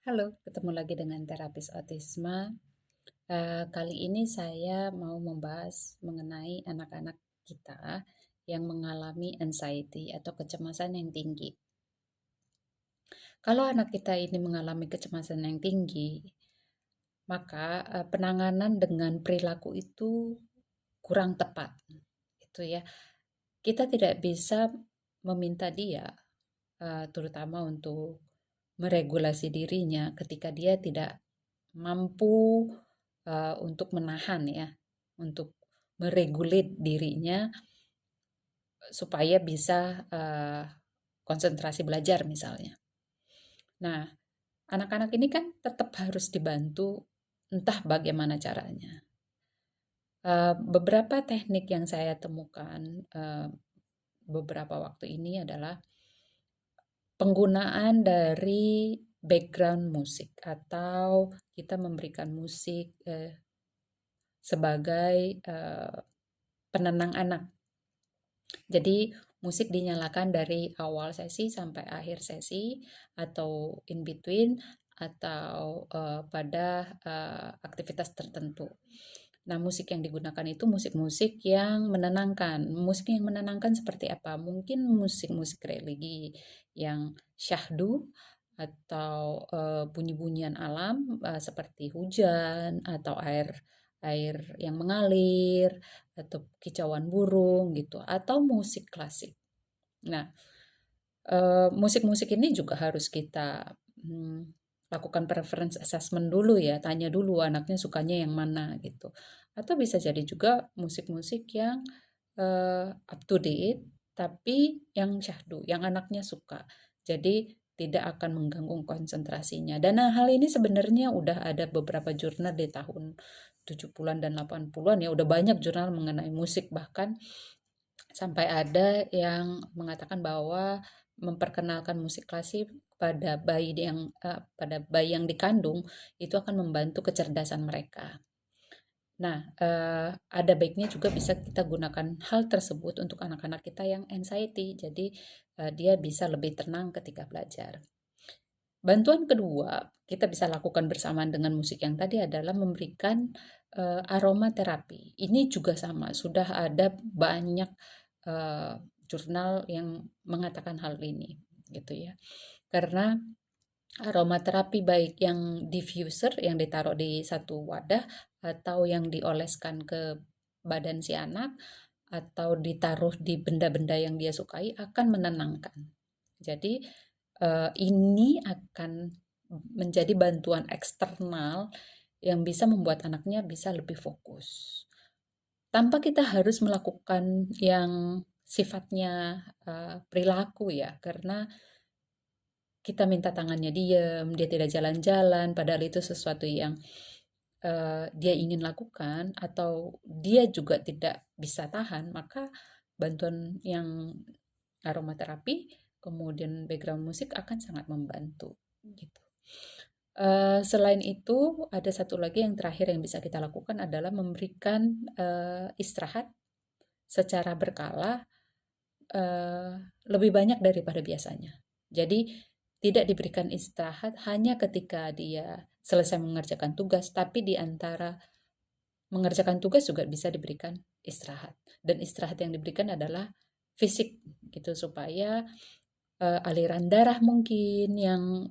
Halo, ketemu lagi dengan terapis autisme. Kali ini saya mau membahas mengenai anak-anak kita yang mengalami anxiety atau kecemasan yang tinggi. Kalau anak kita ini mengalami kecemasan yang tinggi, maka penanganan dengan perilaku itu kurang tepat. Itu ya. Kita tidak bisa meminta dia, terutama untuk meregulasi dirinya ketika dia tidak mampu untuk menahan ya, untuk meregulat dirinya supaya bisa konsentrasi belajar misalnya. Nah, anak-anak ini kan tetap harus dibantu entah bagaimana caranya. Beberapa teknik yang saya temukan beberapa waktu ini adalah penggunaan dari background musik atau kita memberikan musik sebagai penenang anak. Jadi musik dinyalakan dari awal sesi sampai akhir sesi atau in between atau pada aktivitas tertentu. Nah, musik yang digunakan itu musik-musik yang menenangkan. Musik yang menenangkan seperti apa? Mungkin musik-musik religi yang syahdu atau bunyi-bunyian alam seperti hujan atau air air yang mengalir atau kicauan burung gitu atau musik klasik. Nah, musik-musik ini juga harus kita lakukan preference assessment dulu ya, tanya dulu anaknya sukanya yang mana gitu. Atau bisa jadi juga musik-musik yang up to date tapi yang syahdu, yang anaknya suka. Jadi tidak akan mengganggu konsentrasinya. Dan hal ini sebenarnya udah ada beberapa jurnal di tahun 70-an dan 80-an ya, udah banyak jurnal mengenai musik bahkan sampai ada yang mengatakan bahwa memperkenalkan musik klasik pada bayi yang dikandung itu akan membantu kecerdasan mereka. Nah, ada baiknya juga bisa kita gunakan hal tersebut untuk anak-anak kita yang anxiety. Jadi, dia bisa lebih tenang ketika belajar. Bantuan kedua, kita bisa lakukan bersamaan dengan musik yang tadi adalah memberikan aromaterapi. Ini juga sama, sudah ada banyak eh, jurnal yang mengatakan hal ini, gitu ya. Karena aromaterapi baik yang diffuser yang ditaruh di satu wadah atau yang dioleskan ke badan si anak atau ditaruh di benda-benda yang dia sukai akan menenangkan. Jadi ini akan menjadi bantuan eksternal yang bisa membuat anaknya bisa lebih fokus. Tanpa kita harus melakukan yang sifatnya perilaku ya, karena kita minta tangannya diem, dia tidak jalan-jalan, padahal itu sesuatu yang dia ingin lakukan atau dia juga tidak bisa tahan, maka bantuan yang aromaterapi, kemudian background musik akan sangat membantu gitu. Selain itu, ada satu lagi yang terakhir yang bisa kita lakukan adalah memberikan istirahat secara berkala eh, lebih banyak daripada biasanya. Jadi tidak diberikan istirahat hanya ketika dia selesai mengerjakan tugas, tapi di antara mengerjakan tugas juga bisa diberikan istirahat. Dan istirahat yang diberikan adalah fisik gitu supaya aliran darah mungkin yang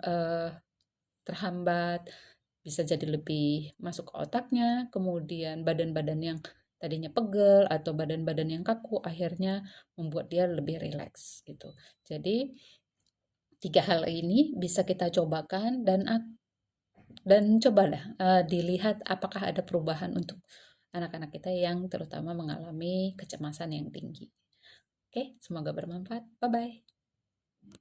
terhambat bisa jadi lebih masuk ke otaknya, kemudian badan-badan yang tadinya pegel atau badan-badan yang kaku akhirnya membuat dia lebih rileks gitu. Jadi tiga hal ini bisa kita cobakan dan cobalah dilihat apakah ada perubahan untuk anak-anak kita yang terutama mengalami kecemasan yang tinggi. Oke, semoga bermanfaat. Bye bye.